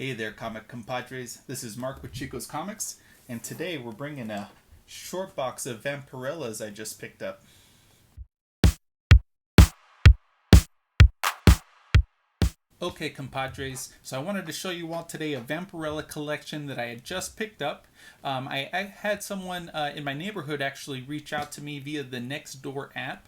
Hey there, comic compadres. This is Mark with ChicosComics, and today we're bringing a short box of Vampirellas I just picked up. Okay, compadres, so I wanted to show you all today a Vampirella collection that I had just picked up. I had someone in my neighborhood actually reach out to me via the Nextdoor app.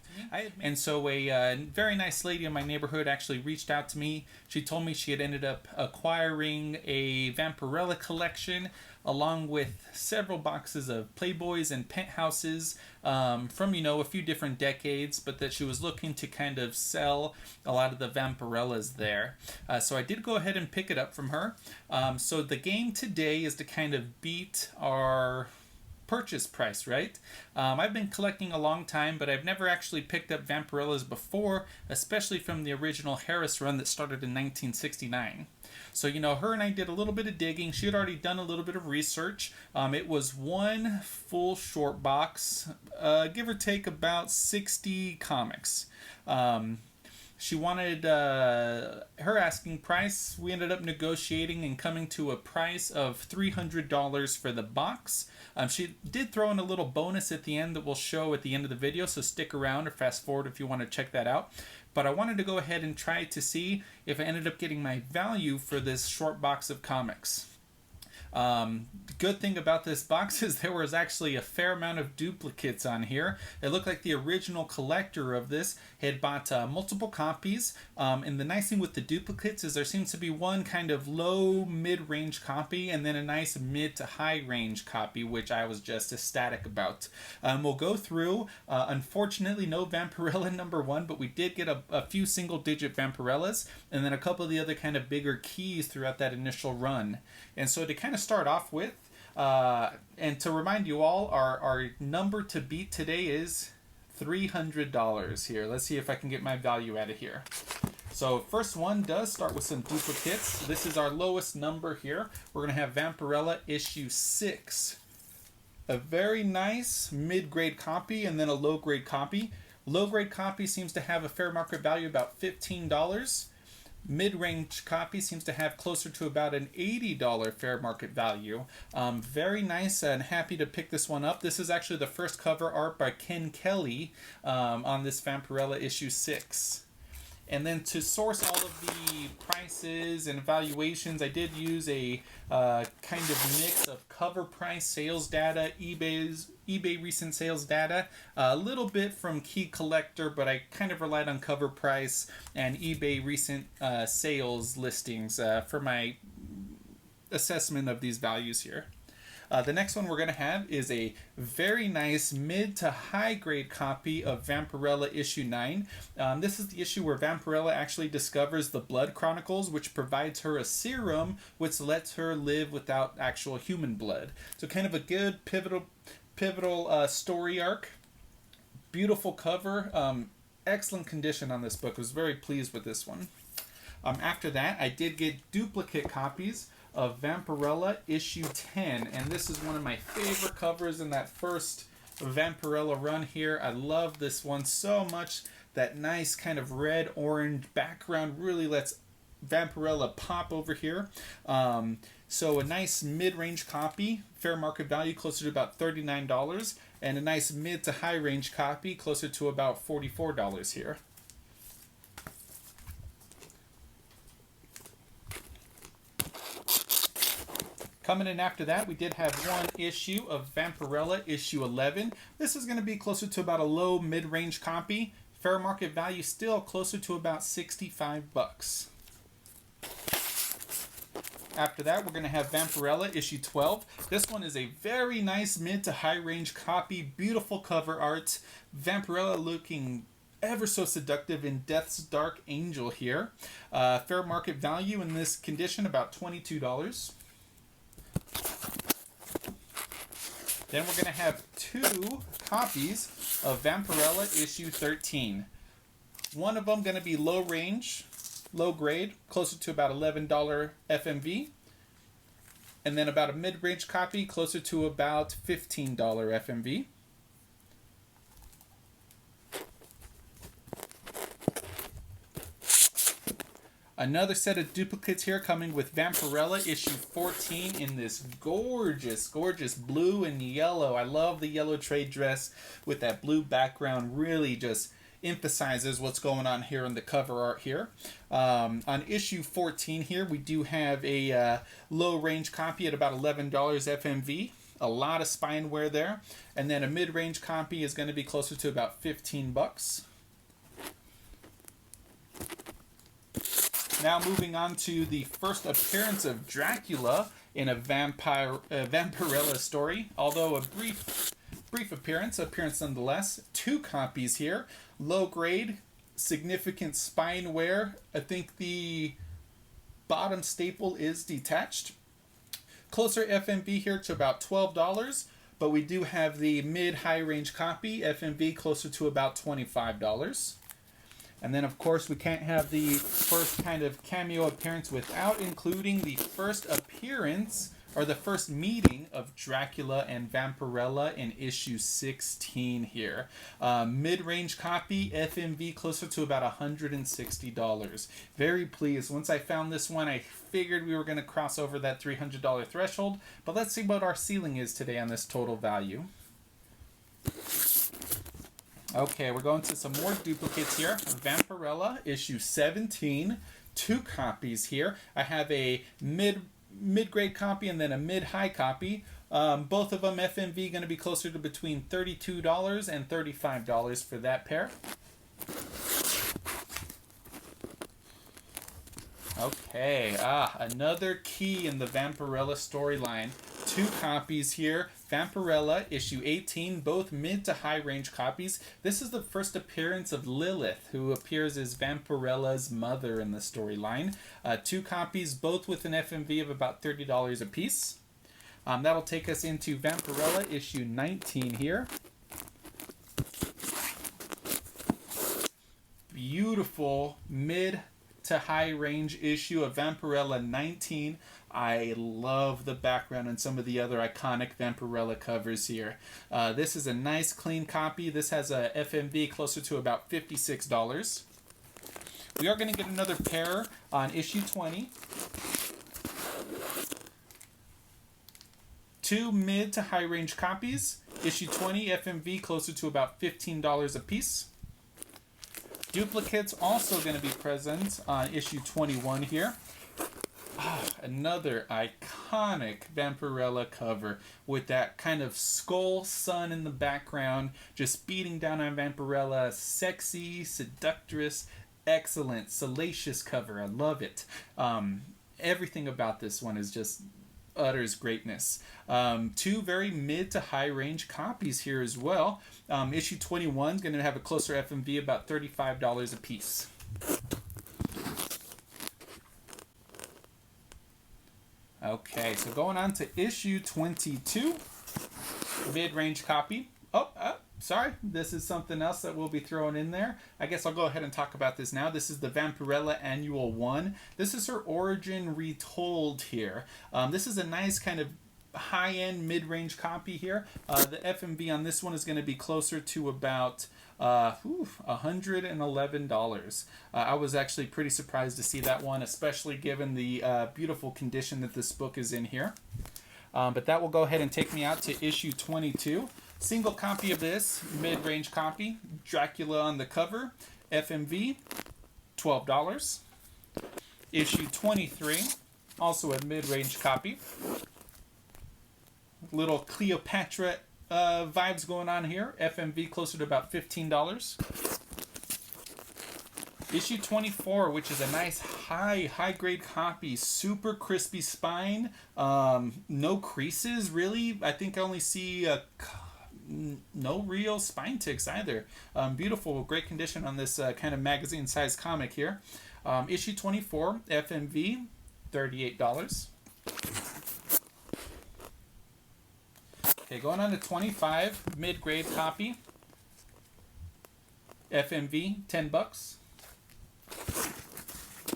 And so a very nice lady in my neighborhood actually reached out to me. She told me she had ended up acquiring a Vampirella collection along with several boxes of Playboys and Penthouses from, a few different decades, but that she was looking to kind of sell a lot of the Vampirellas there. So I did go ahead and pick it up from her. So the game today is to kind of beat our purchase price, right? I've been collecting a long time, but I've never actually picked up Vampirellas before, especially from the original Harris run that started in 1969. So, her and I did a little bit of digging. She had already done a little bit of research. It was one full short box, give or take about 60 comics. She wanted her asking price. We ended up negotiating and coming to a price of $300 for the box. She did throw in a little bonus at the end that we'll show at the end of the video, so stick around or fast forward if you want to check that out. But I wanted to go ahead and try to see if I ended up getting my value for this short box of comics. The good thing about this box is there was actually a fair amount of duplicates on here. It looked like the original collector of this had bought multiple copies, and the nice thing with the duplicates is there seems to be one kind of low mid-range copy and then a nice mid to high range copy, which I was just ecstatic about. We'll go through, unfortunately no Vampirella #1, but we did get a few single digit Vampirellas and then a couple of the other kind of bigger keys throughout that initial run. And so to kind of start off with, and to remind you all, our number to beat today is $300 here. Let's see if I can get my value out of here. So first one does start with some duplicates. This is our lowest number here. We're going to have Vampirella Issue 6. A very nice mid-grade copy and then a low-grade copy. Low-grade copy seems to have a fair market value about $15. Mid-range copy seems to have closer to about an $80 fair market value. Very nice and happy to pick this one up. This is actually the first cover art by Ken Kelly on this Vampirella Issue 6. And then to source all of the prices and evaluations, I did use a kind of mix of cover price sales data, eBay recent sales data, a little bit from Key Collector, but I kind of relied on cover price and eBay recent sales listings for my assessment of these values here. The next one we're going to have is a very nice mid to high grade copy of Vampirella Issue 9. This is the issue where Vampirella actually discovers the Blood Chronicles, which provides her a serum which lets her live without actual human blood. So kind of a good pivotal story arc. Beautiful cover. Excellent condition on this book. I was very pleased with this one. After that, I did get duplicate copies of Vampirella Issue 10, and this is one of my favorite covers in that first Vampirella run here. I love this one so much. That nice kind of red-orange background really lets Vampirella pop over here. So a nice mid-range copy, fair market value closer to about $39, and a nice mid to high-range copy closer to about $44 here. Coming in after that, we did have one issue of Vampirella Issue 11. This is going to be closer to about a low mid-range copy. Fair market value still closer to about $65. After that, we're going to have Vampirella Issue 12. This one is a very nice mid to high range copy. Beautiful cover art. Vampirella looking ever so seductive in Death's Dark Angel here. Fair market value in this condition about $22. Then we're going to have two copies of Vampirella Issue 13. One of them going to be low range, low grade, closer to about $11 FMV. And then about a mid-range copy, closer to about $15 FMV. Another set of duplicates here coming with Vampirella issue 14 in this gorgeous, gorgeous blue and yellow. I love the yellow trade dress with that blue background. Really just emphasizes what's going on here in the cover art here. On issue 14 here, we do have a low range copy at about $11 FMV. A lot of spine wear there. And then a mid-range copy is going to be closer to about 15 bucks. Now moving on to the first appearance of Dracula in a Vampirella story. Although a brief appearance nonetheless. 2 copies here. Low grade, significant spine wear. I think the bottom staple is detached. Closer FMV here to about $12, but we do have the mid-high range copy, FMV closer to about $25. And then, of course, we can't have the first kind of cameo appearance without including the first appearance, or the first meeting of Dracula and Vampirella in issue 16 here. Mid-range copy, FMV closer to about $160. Very pleased. Once I found this one, I figured we were going to cross over that $300 threshold, but let's see what our ceiling is today on this total value. Okay, we're going to some more duplicates here. Vampirella issue 17, 2 copies here. I have a mid-grade copy and then a mid-high copy. Both of them FMV going to be closer to between $32 and $35 for that pair. Okay, another key in the Vampirella storyline. 2 copies here. Vampirella issue 18, both mid to high range copies. This is the first appearance of Lilith, who appears as Vampirella's mother in the storyline. 2 copies, both with an FMV of about $30 a piece. That'll take us into Vampirella issue 19 here. Beautiful mid to high range issue of Vampirella 19. I love the background and some of the other iconic Vampirella covers here. This is a nice clean copy. This has a FMV closer to about $56. We are going to get another pair on issue 20. 2 mid to high range copies. Issue 20 FMV closer to about $15 a piece. Duplicates also going to be present on issue 21 here. Another iconic Vampirella cover with that kind of skull sun in the background, just beating down on Vampirella. Sexy, seductress, excellent, salacious cover. I love it. Everything about this one is just utters greatness. 2 very mid to high range copies here as well. Issue 21 is going to have a closer FMV, about $35 a piece. Okay, so going on to issue 22, mid-range copy. Sorry, this is something else that we'll be throwing in there. I guess I'll go ahead and talk about this now. This is the Vampirella Annual 1. This is her origin retold here. This is a nice kind of high-end mid-range copy here. The FMV on this one is going to be closer to about $111. I was actually pretty surprised to see that one, especially given the beautiful condition that this book is in here. But that will go ahead and take me out to issue 22. Single copy of this, mid-range copy, Dracula on the cover, FMV, $12. Issue 23, also a mid-range copy. Little Cleopatra vibes going on here, FMV closer to about $15. Issue 24, which is a nice high-grade copy, super crispy spine, no creases really. I think I only see no real spine ticks either. Beautiful, great condition on this kind of magazine-sized comic here. Issue 24, FMV, $38. Okay, going on to 25, mid-grade copy, FMV, $10.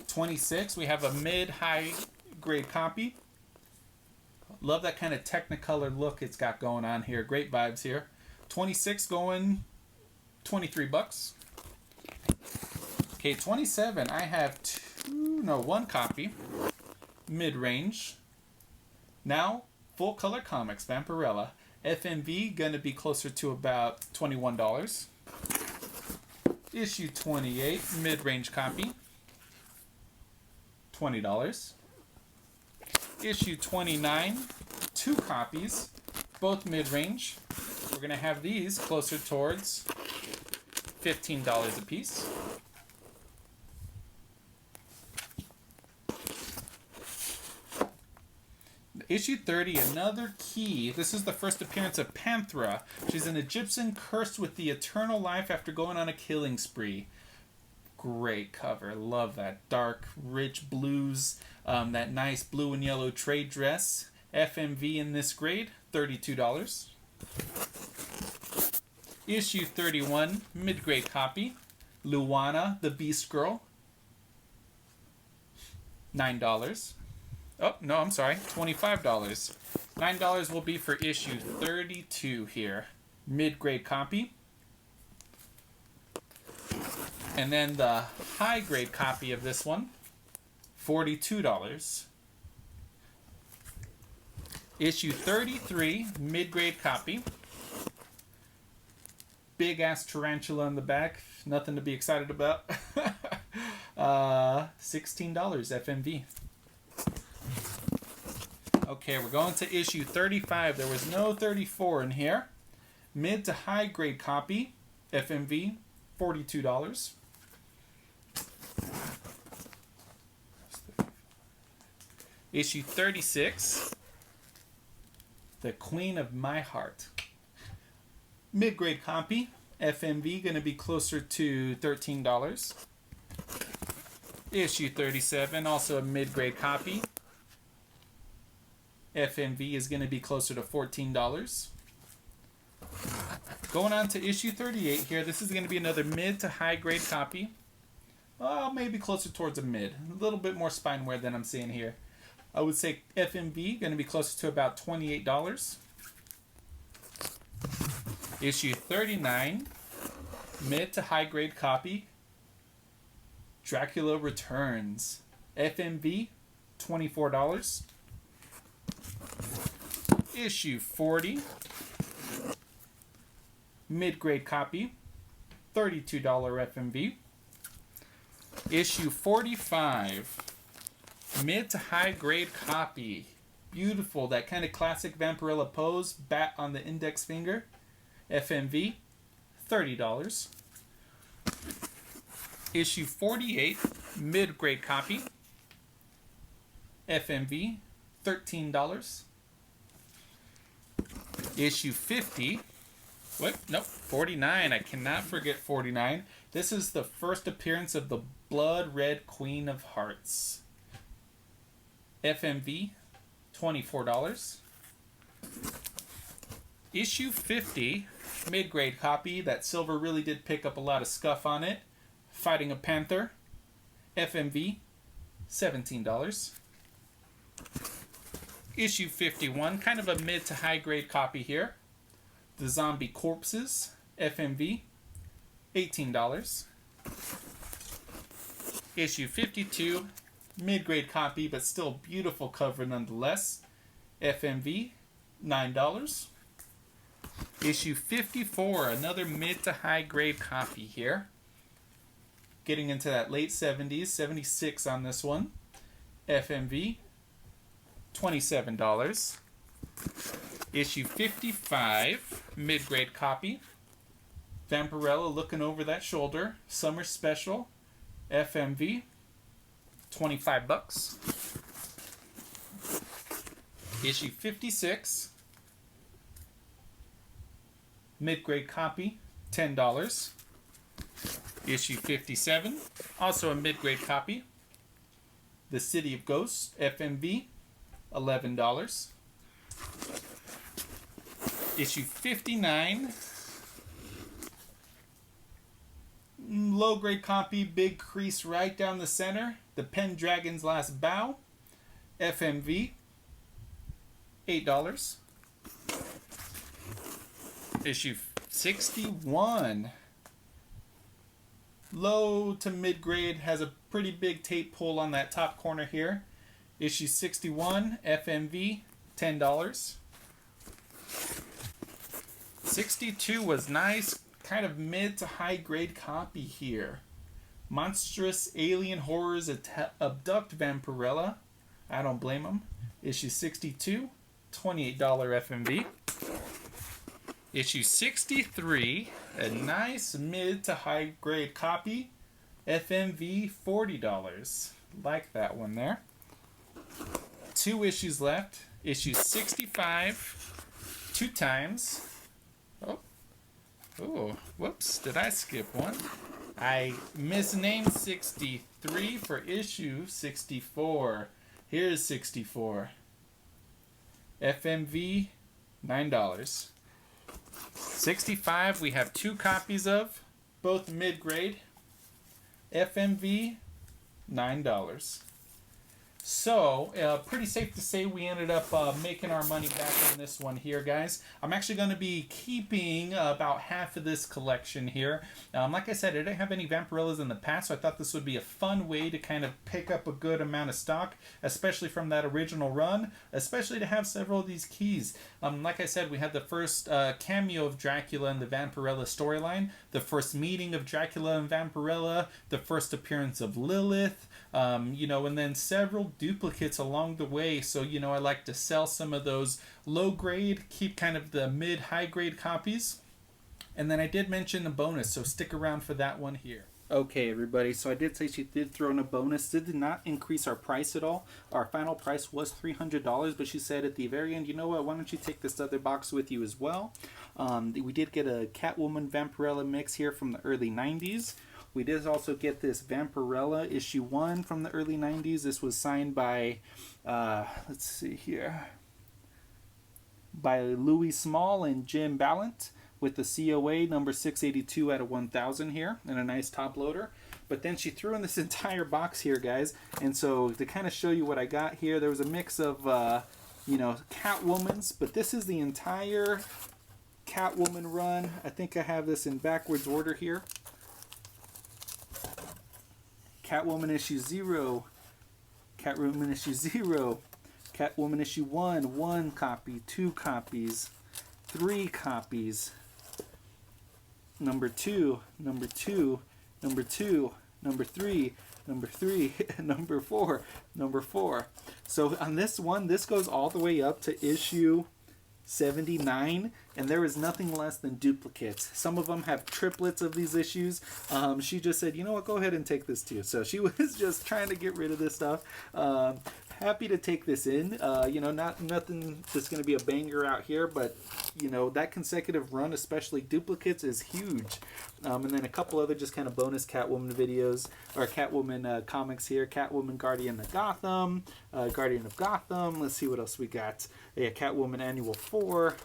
26, we have a mid-high grade copy. Love that kind of Technicolor look it's got going on here. Great vibes here. 26 going $23. Okay, 27. I have 2 one copy. Mid-range. Now, full color comics, Vampirella. FMV gonna be closer to about $21. Issue 28, mid-range copy, $20. Issue 29, 2 copies, both mid-range. We're gonna have these closer towards $15 a piece. Issue 30, another key. This is the first appearance of Panthera. She's an Egyptian cursed with the eternal life after going on a killing spree. Great cover. Love that. Dark, rich blues. That nice blue and yellow trade dress. FMV in this grade, $32. Issue 31, mid-grade copy. Luana, the Beast Girl, $9. Oh, no, I'm sorry, $25. $9 will be for issue 32 here. Mid-grade copy. And then the high-grade copy of this one, $42. Issue 33, mid-grade copy. Big-ass tarantula in the back. Nothing to be excited about. $16 FMV. Okay, we're going to issue 35. There was no 34 in here. Mid to high grade copy, FMV, $42. Issue 36, The Queen of My Heart. Mid grade copy, FMV, going to be closer to $13. Issue 37, also a mid grade copy. FMV is going to be closer to $14. Going on to issue 38 here. This is going to be another mid to high grade copy. Well, maybe closer towards a mid. A little bit more spine wear than I'm seeing here. I would say FMV going to be closer to about $28. Issue 39, mid to high grade copy. Dracula Returns. FMV, $24. Issue 40, mid-grade copy, $32 FMV. Issue 45, mid to high grade copy. Beautiful, that kind of classic Vampirella pose, bat on the index finger. FMV, $30. Issue 48, mid-grade copy. FMV, $13. Issue 50. What? Nope. 49. I cannot forget 49. This is the first appearance of the Blood Red Queen of Hearts. FMV, $24. Issue 50. Mid-grade copy. That silver really did pick up a lot of scuff on it. Fighting a Panther. FMV, $17. Issue 51, kind of a mid to high grade copy here. The Zombie Corpses, FMV, $18. Issue 52, mid grade copy, but still beautiful cover nonetheless. FMV, $9. Issue 54, another mid to high grade copy here. Getting into that late 70s, 76 on this one. FMV, $27. Issue 55, mid-grade copy. Vampirella looking over that shoulder. Summer special. FMV, $25. Issue 56, mid-grade copy, $10. Issue 57, also a mid-grade copy. The City of Ghosts, FMV, $11. Issue 59, low grade copy, big crease right down the center. The Pendragon's Last Bow, FMV, $8. Issue 61, low to mid grade, has a Pretty big tape pull on that top corner here. Issue 61, FMV, $10. 62 was nice, kind of mid to high grade copy here. Monstrous alien horrors abduct Vampirella. I don't blame them. Issue 62, $28 FMV. Issue 63, a nice mid to high grade copy. FMV, $40. Like that one there. 2 issues left. Issue 65, 2 times. Oh, whoops, did I skip one? I misnamed 63 for issue 64. Here's 64. FMV, $9. 65 we have 2 copies of, both mid-grade. FMV, $9. So, pretty safe to say we ended up making our money back on this one here, guys. I'm actually going to be keeping about half of this collection here. Like I said, I didn't have any Vampirellas in the past, so I thought this would be a fun way to kind of pick up a good amount of stock, especially from that original run, especially to have several of these keys. Like I said, we had the first cameo of Dracula in the Vampirella storyline, the first meeting of Dracula and Vampirella, the first appearance of Lilith, and then several duplicates along the way. So, I like to sell some of those low grade, keep kind of the mid high grade copies. And then I did mention a bonus, so stick around for that one here. Okay, everybody, so I did say she did throw in a bonus. Did not increase our price at all. Our final price was $300, but she said at the very end, you know what, why don't you take this other box with you as well? We did get a Catwoman Vampirella mix here from the early 90s. We did also get this Vampirella Issue 1 from the early 90s. This was signed by, let's see here, by Louis Small and Jim Ballant, with the COA number 682 out of 1000 here, and a nice top loader. But then she threw in this entire box here, guys. And so to kind of show you what I got here, there was a mix of, Catwoman's, but this is the entire Catwoman run. I think I have this in backwards order here. Catwoman issue 0, Catwoman issue 0, Catwoman issue 1, 1 copy, 2 copies, 3 copies, number 2, number 2, number 2, number 3, number 3, number 4, number 4. So on this one, this goes all the way up to issue 79, and there is nothing less than duplicates. Some of them have triplets of these issues. She just said, you know what, go ahead and take this too. So she was just trying to get rid of this stuff. Happy to take this in. Nothing that's going to be a banger out here, but that consecutive run, especially duplicates, is huge. And then a couple other just kind of bonus Catwoman videos, or Catwoman comics here. Catwoman Guardian of Gotham, Guardian of Gotham. Let's see what else we got. Yeah, Catwoman Annual 4.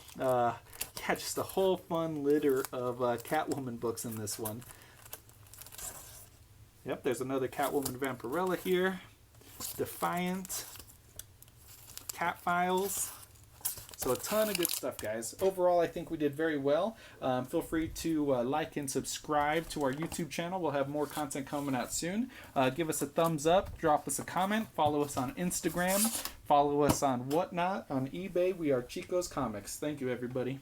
Just a whole fun litter of Catwoman books in this one. Yep, there's another Catwoman Vampirella here. Defiant, Cat Files. So a ton of good stuff, guys. Overall, I think we did very well. Feel free to like and subscribe to our YouTube channel. We'll have more content coming out soon. Give us a thumbs up, drop us a comment, follow us on Instagram, follow us on Whatnot, on eBay. We are ChicosComics. Thank you, everybody.